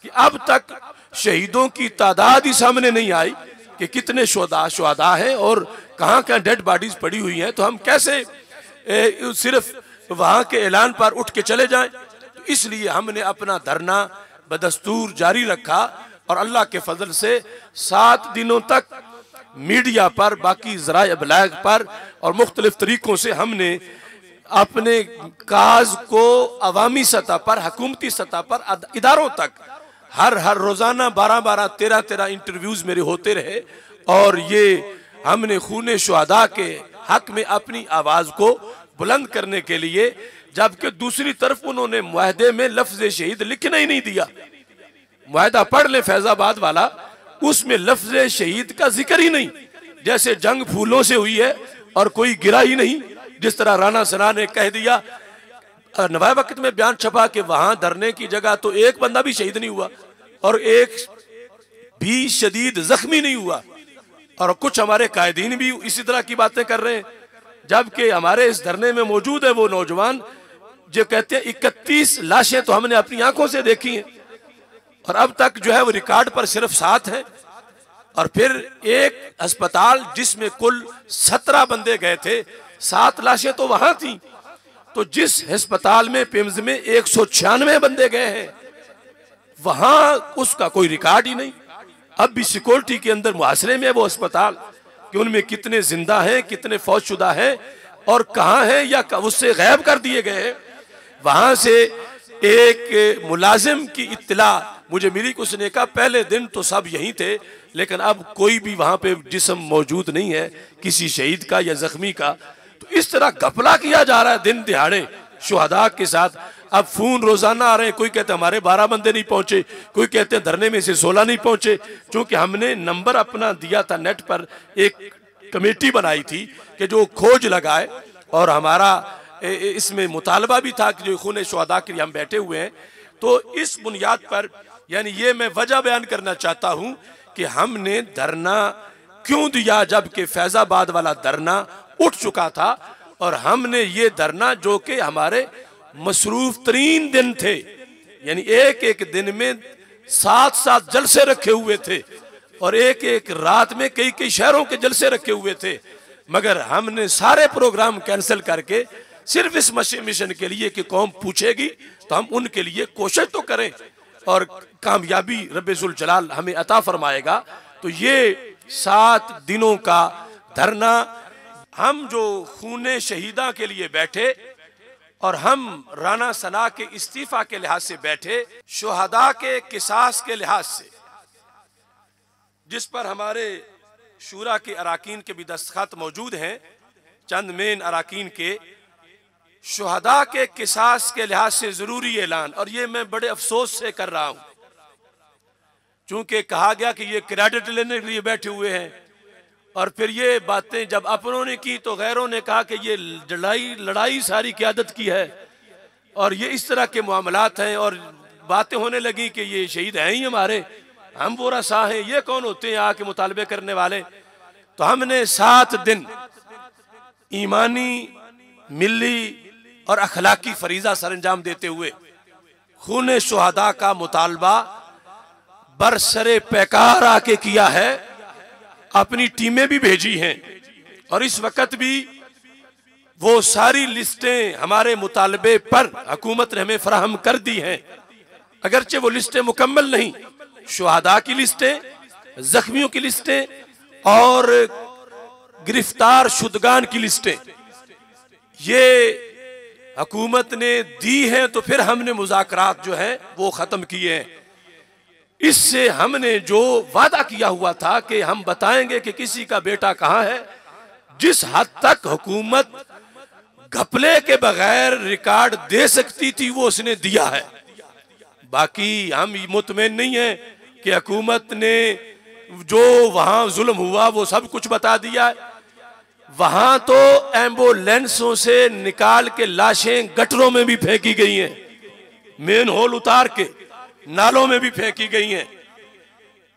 कि अब तक शहीदों की तादाद ही सामने नहीं आई कि कितने शुहदा हैं और कहाँ कहाँ डेड बॉडीज पड़ी हुई हैं, तो हम कैसे सिर्फ वहाँ के ऐलान पर उठ के चले जाएं। तो इसलिए हमने अपना धरना बदस्तूर जारी रखा और अल्लाह के फजल से 7 दिनों तक मीडिया पर, बाकी ज़राए इब्लाग पर और मुख्तलिफ तरीकों से हमने अपने काज को अवामी सतह पर, हुकूमती सतह पर, इदारों तक हर रोज़ाना 12-12, 13-13 इंटरव्यूज़ मेरे होते रहे। और ये हमने खूने शुहदा के हक में अपनी आवाज़ को बुलंद करने के लिए, जबकि दूसरी तरफ उन्होंने मुआहदे में लफ्ज़ शहीद लिखना ही नहीं दिया। मुआहदा पढ़ ले फैजाबाद वाला, उसमें लफ्ज़ शहीद का जिक्र ही नहीं, जैसे जंग फूलों से हुई है और कोई गिरा ही नहीं। जिस तरह राना सना ने कह दिया, नवाए वक्त में बयान छपा कि वहां धरने की जगह तो एक बंदा भी शहीद नहीं हुआ और एक भी शदीद जख्मी नहीं हुआ, और कुछ हमारे कायदीन भी इसी तरह की बातें कर रहे हैं, जबकि हमारे इस धरने में मौजूद है वो नौजवान जो कहते हैं 31 लाशें तो हमने अपनी आंखों से देखी हैं और अब तक जो है वो रिकॉर्ड पर सिर्फ 7 हैं। और फिर एक अस्पताल जिसमें कुल 17 बंदे गए थे, 7 लाशें तो वहां थी। तो जिस अस्पताल में पिम्स में 196 बंदे गए हैं, वहां उसका कोई रिकॉर्ड ही नहीं। अब भी सिक्योरिटी के अंदर मुहासरे में है वो अस्पताल कि उनमें कितने जिंदा हैं, कितने फौजशुदा हैं और कहाँ हैं या उससे गायब कर दिए गए हैं। वहां से एक मुलाजिम की इत्तला मुझे मिली कि उसने कहा पहले दिन तो सब यहीं थे, लेकिन अब कोई भी वहां पे जिस्म मौजूद नहीं है किसी शहीद का या जख्मी का। तो इस तरह घपला किया जा रहा है दिन दिहाड़े शुहदा के साथ। अब फोन रोजाना आ रहे हैं, कोई कहते हमारे 12 बंदे नहीं पहुंचे, कोई कहते हैं धरने में से 16 नहीं पहुंचे। क्योंकि हमने नंबर अपना दिया था नेट पर, एक कमेटी बनाई थी कि जो खोज लगाए, और हमारा इसमें मुतालबा भी था कि जो खून शुहदा के लिए हम बैठे हुए हैं। तो इस बुनियाद पर यानी ये मैं वजह बयान करना चाहता हूं कि हमने धरना क्यों दिया, जबकि फैजाबाद वाला धरना उठ चुका था। और हमने ये धरना जो कि हमारे मसरूफ तरीन दिन थे, यानी एक एक दिन में 7-7 जलसे रखे हुए थे और एक एक रात में कई कई शहरों के जलसे रखे हुए थे, मगर हमने सारे प्रोग्राम कैंसिल करके सिर्फ इस मिशन के लिए कि कौम पूछेगी तो हम उनके लिए कोशिश तो करें और कामयाबी रब्बुल जलाल हमें अता फरमाएगा। तो ये 7 दिनों का धरना हम जो खूने शहीदा के लिए बैठे और हम राना सना के इस्तीफा के लिहाज से बैठे, शुहदा के किसास के लिहाज से, जिस पर हमारे शूरा के अराकीन के भी दस्तखत मौजूद हैं, चंद मेन अराकीन के, शुहदा के किसास के लिहाज से जरूरी ऐलान। और ये मैं बड़े अफसोस से कर रहा हूं, चूंकि कहा गया कि ये क्रेडिट लेने के लिए बैठे हुए हैं, और फिर ये बातें जब अपनों ने की तो गैरों ने कहा कि ये लड़ाई सारी क़यादत की है और ये इस तरह के मामलात हैं, और बातें होने लगी कि ये शहीद हैं ही हमारे, हम वो रसा हैं, ये कौन होते हैं आके मुतालबे करने वाले। तो हमने 7 दिन ईमानी, मिली और अखलाकी फरीजा सरंजाम देते हुए खूने शुहदा का मुतालबा बरसरे पैकार आके किया है, अपनी टीमें भी भेजी हैं और इस वक्त भी वो सारी लिस्टें हमारे मुतालबे पर हुकूमत ने हमें फराहम कर दी हैं। अगरचे वो लिस्टें मुकम्मल नहीं, शुहदा की लिस्टें, जख्मियों की लिस्टें और गिरफ्तार शुदगान की लिस्टें ये हुकूमत ने दी हैं। तो फिर हमने मुज़ाकरात जो है वो ख़त्म किए हैं। इससे हमने जो वादा किया हुआ था कि हम बताएंगे कि किसी का बेटा कहाँ है, जिस हद तक हुकूमत घपले के बगैर रिकॉर्ड दे सकती थी वो उसने दिया है। बाकी हम मुतमईन नहीं है कि हुकूमत ने जो वहां जुल्म हुआ वो सब कुछ बता दिया है। वहां तो एम्बुलेंसों से निकाल के लाशें गटरों में भी फेंकी गई हैं, मेन होल उतार के नालों में भी फेंकी गई हैं।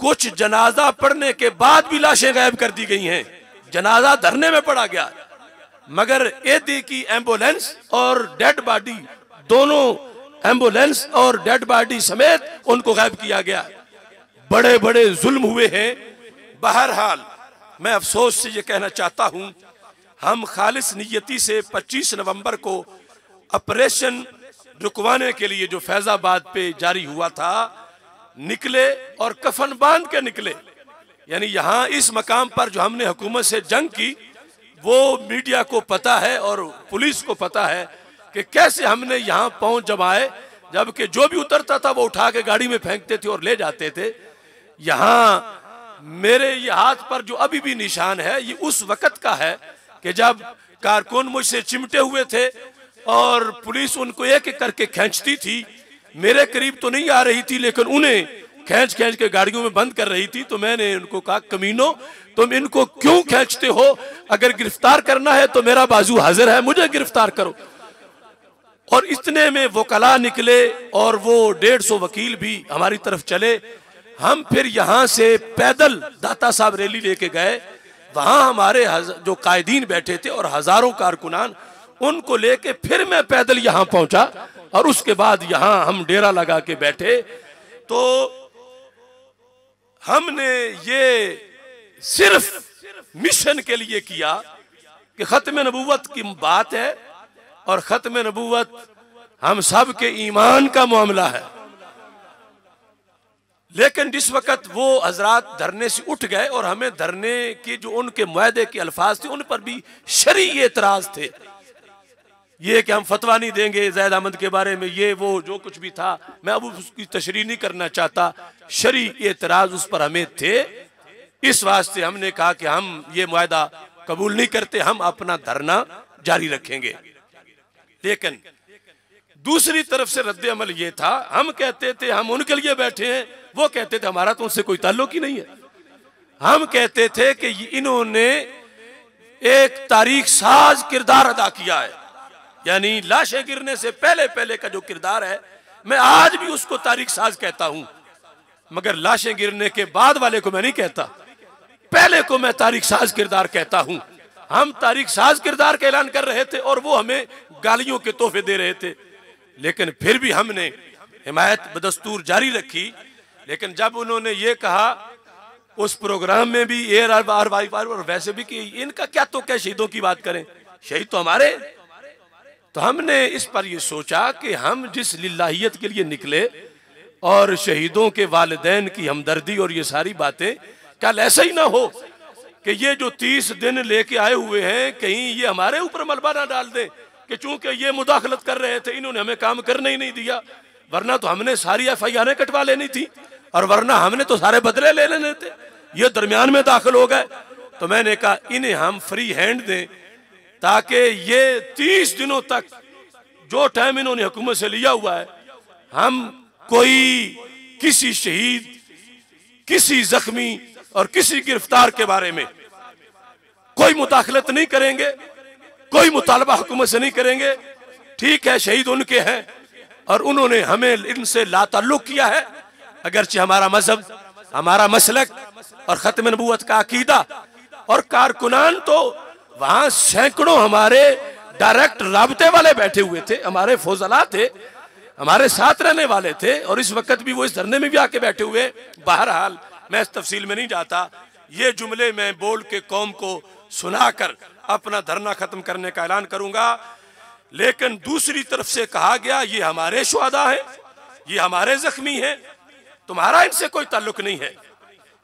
कुछ जनाजा पढ़ने के बाद भी लाशें गायब कर दी गई हैं, जनाजा धरने में पड़ा गया, मगर एदी की एम्बुलेंस और डेड बॉडी दोनों एम्बुलेंस और डेड बॉडी समेत उनको गायब किया गया। बड़े बड़े जुल्म हुए हैं। बहरहाल मैं अफसोस से ये कहना चाहता हूं, हम खालिस नियति से 25 नवंबर को ऑपरेशन रुकवाने के लिए जो फैजाबाद पे जारी हुआ था निकले और कफन बांध के निकले। यानी यहाँ इस मकाम पर जो हमने हुकूमत से जंग की वो मीडिया को पता है और पुलिस को पता है कि कैसे हमने यहाँ पहुंच जमाए, जबकि जो भी उतरता था वो उठा के गाड़ी में फेंकते थे और ले जाते थे। यहाँ मेरे ये हाथ पर जो अभी भी निशान है ये उस वक्त का है कि जब कारकुन मुझसे चिमटे हुए थे और पुलिस उनको एक एक करके खींचती थी। मेरे करीब तो नहीं आ रही थी लेकिन उन्हें खींच खींच के गाड़ियों में बंद कर रही थी। तो मैंने उनको कहा, कमीनो तुम इनको क्यों खींचते हो? अगर गिरफ्तार करना है तो मेरा बाजू हाजिर है, मुझे गिरफ्तार करो। और इतने में वकला निकले और वो 150 वकील भी हमारी तरफ चले। हम फिर यहाँ से पैदल दाता साहब रैली लेके गए। वहां हमारे जो कायदीन बैठे थे और हजारों कारकुनान, उनको लेके फिर मैं पैदल यहाँ पहुंचा और उसके बाद यहाँ हम डेरा लगा के बैठे। तो हमने ये सिर्फ मिशन के लिए किया कि खत्म नबूवत की बात है और खत्म नबूवत हम सब के ईमान का मामला है। लेकिन जिस वक्त वो हजरात धरने से उठ गए और हमें धरने के जो उनके मुआहदे के अल्फाज थे उन पर भी शरई एतराज थे। ये कि हम फतवा नहीं देंगे जैद अहमद के बारे में, ये वो जो कुछ भी था, मैं अब उसकी तशरीह नहीं करना चाहता। शरई एतराज उस पर हमें थे। इस वास्ते हमने कहा कि हम ये मुआहदा कबूल नहीं करते, हम अपना धरना जारी रखेंगे। लेकिन दूसरी तरफ से रद्द अमल ये था, हम कहते थे हम उनके लिए बैठे हैं, वो कहते थे हमारा तो उनसे कोई ताल्लुक ही नहीं है। हम कहते थे कि इन्होंने एक तारीख साज किरदार अदा किया है, यानी लाशें गिरने से पहले पहले का जो किरदार है, मैं आज भी उसको तारीख साज कहता हूं, मगर लाशें गिरने के बाद वाले को मैं नहीं कहता, पहले को मैं तारीख साज किरदार कहता हूं। हम तारीख साज किरदार का ऐलान कर रहे थे और वो हमें गालियों के तोहफे दे रहे थे, लेकिन फिर भी हमने हिमायत बदस्तूर जारी रखी। लेकिन जब उन्होंने ये कहा उस प्रोग्राम में भी और वैसे भी कि इनका क्या तो क्या शहीदों की बात करें, शहीद तो हमारे। तो हमने इस पर यह सोचा कि हम जिस लिल्लाहियत के लिए निकले और शहीदों के वालिदैन की हमदर्दी और ये सारी बातें, कल ऐसा ही ना हो कि ये जो 30 दिन लेके आए हुए हैं कहीं ये हमारे ऊपर मलबा ना डाल दें कि चूंकि ये मुदाखलत कर रहे थे इन्होंने हमें काम करने ही नहीं दिया, वरना तो हमने सारी FIR कटवा लेनी थी और वरना हमने तो सारे बदले ले लेने थे, ये दरमियान में दाखिल हो गए। तो मैंने कहा इन्हें हम फ्री हैंड दें ताकि ये 30 दिनों तक जो टाइम इन्होंने हुकूमत से लिया हुआ है, हम कोई किसी शहीद, किसी जख्मी और किसी गिरफ्तार के बारे में कोई मुदाखलत नहीं करेंगे, कोई मुतालबा हुकूमत से नहीं करेंगे। ठीक है, शहीद उनके हैं और उन्होंने हमें इनसे लाताल्लुक किया है, अगरचे हमारा मजहब, हमारा मसलक और खत्म नबूवत का अकीदा और कारकुनान तो वहां सैकड़ों हमारे डायरेक्ट राबते वाले बैठे हुए थे, हमारे फौजला थे, हमारे साथ रहने वाले थे और इस वक्त भी वो इस धरने में भी आके बैठे हुए। बहरहाल मैं इस तफसील में नहीं जाता, ये जुमले मैं बोल के कौम को सुनाकर अपना धरना खत्म करने का ऐलान करूंगा। लेकिन दूसरी तरफ से कहा गया ये हमारे शुहदा हैं, ये हमारे जख्मी हैं, तुम्हारा इनसे कोई ताल्लुक नहीं है।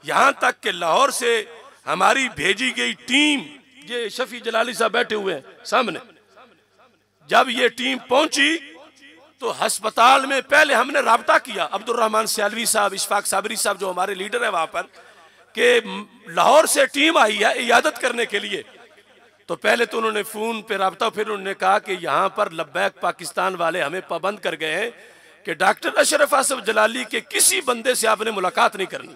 यहां तक कि लाहौर से हमारी भेजी गई टीम, ये शफी जलाली साहब बैठे हुए हैं सामने, जब ये टीम पहुंची तो अस्पताल में पहले हमने राब्ता किया अब्दुल रहमान सियालवी साहब, इशफाक साबरी साहब जो हमारे लीडर है वहां पर, कि लाहौर से टीम आई है इयादत करने के लिए। तो पहले तो उन्होंने फोन पे राब्ता, फिर उन्होंने कहा कि यहाँ पर लब्बैक पाकिस्तान वाले हमें पाबंद कर गए हैं कि डॉक्टर अशरफ आसफ जलाली के किसी बंदे से आपने मुलाकात नहीं करनी,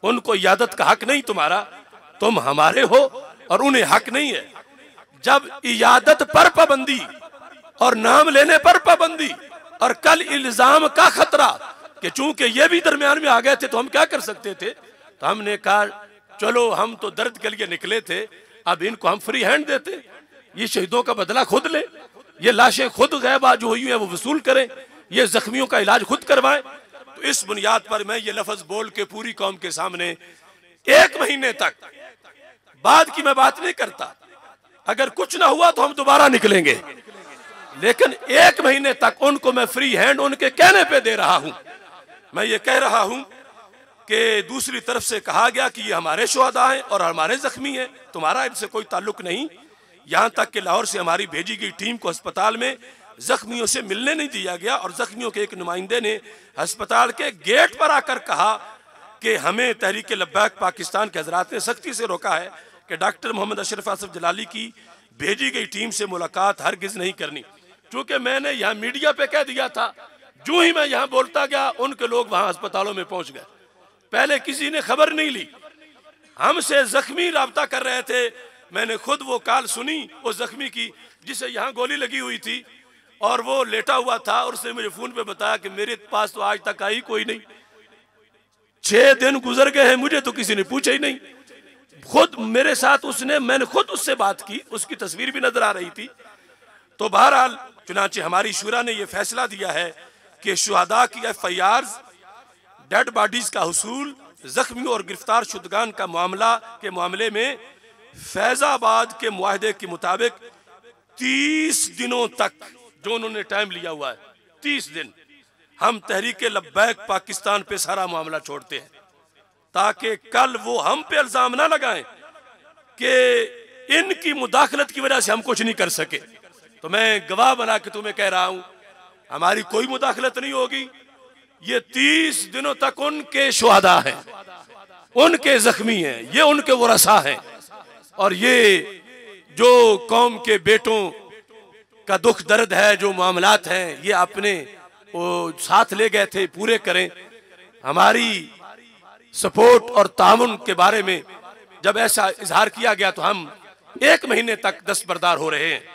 उनको इयादत का हक नहीं तुम्हारा, तुम हमारे हो और उन्हें हक नहीं है। जब इयादत पर पाबंदी और नाम लेने पर पाबंदी और कल इल्जाम का खतरा कि चूंकि ये भी दरमियान में आ गए थे तो हम क्या कर सकते थे, तो हमने कहा चलो हम तो दर्द के लिए निकले थे, अब इनको हम फ्री हैंड देते, ये शहीदों का बदला खुद ले, ये लाशें खुद गैबा जो हुई हैं वो वसूल करें, ये जख्मियों का इलाज खुद करवाएं। तो इस बुनियाद पर मैं ये लफ्ज बोल के पूरी कौम के सामने 1 महीने तक बाद की मैं बात नहीं करता, अगर कुछ ना हुआ तो हम दोबारा निकलेंगे, लेकिन 1 महीने तक उनको मैं फ्री हैंड उनके कहने पे दे रहा हूं। मैं ये कह रहा हूं कि दूसरी तरफ से कहा गया कि ये हमारे शुहदा हैं और हमारे जख्मी हैं, तुम्हारा इनसे कोई ताल्लुक नहीं। यहां तक कि लाहौर से हमारी भेजी गई टीम को अस्पताल में जख्मियों से मिलने नहीं दिया गया और जख्मियों के एक नुमाइंदे ने अस्पताल के गेट पर आकर कहा कि हमें तहरीक लब्बैक पाकिस्तान के हजरात ने सख्ती से रोका है कि डॉक्टर मोहम्मद अशरफ आसिफ जलाली की भेजी गई टीम से मुलाकात हरगिज नहीं करनी। क्योंकि मैंने यहाँ मीडिया पे कह दिया था, जो ही मैं यहाँ बोलता गया उनके लोग वहां अस्पतालों में पहुंच गए। पहले किसी ने खबर नहीं ली, हमसे जख्मी राब्ता कर रहे थे। मैंने खुद वो कॉल सुनी उस जख्मी की जिसे यहाँ गोली लगी हुई थी और वो लेटा हुआ था, और उसने मुझे फोन पे बताया कि मेरे पास तो आज तक आई कोई नहीं, 6 दिन गुजर गए हैं, मुझे तो किसी ने पूछा ही नहीं। खुद मेरे साथ मैंने खुद उससे बात की, उसकी तस्वीर भी नजर आ रही थी। तो बहरहाल चुनांचे हमारी शुरा ने यह फैसला दिया है कि शुहदा की FIR, डेड बॉडीज का हुसूल, जख्मी और गिरफ्तार शुदगान का मामले में फैजाबाद के मुआहदे के मुताबिक 30 दिनों तक जो उन्होंने टाइम लिया हुआ है, 30 दिन हम तहरीक लब्बैक पाकिस्तान पे सारा मामला छोड़ते हैं, ताकि कल वो हम पे इल्जाम ना लगाएं कि इनकी मुदाखलत की वजह से हम कुछ नहीं कर सके। तो मैं गवाह बना के तुम्हें कह रहा हूं, हमारी कोई मुदाखलत नहीं होगी। ये 30 दिनों तक उनके शुहदा हैं, उनके जख्मी हैं, ये उनके वरसा हैं, और ये जो कौम के बेटों का दुख दर्द है, जो मामलात हैं, ये अपने साथ ले गए थे, पूरे करें। हमारी सपोर्ट और तामुन के बारे में जब ऐसा इजहार किया गया तो हम 1 महीने तक दस्तबरदार हो रहे हैं।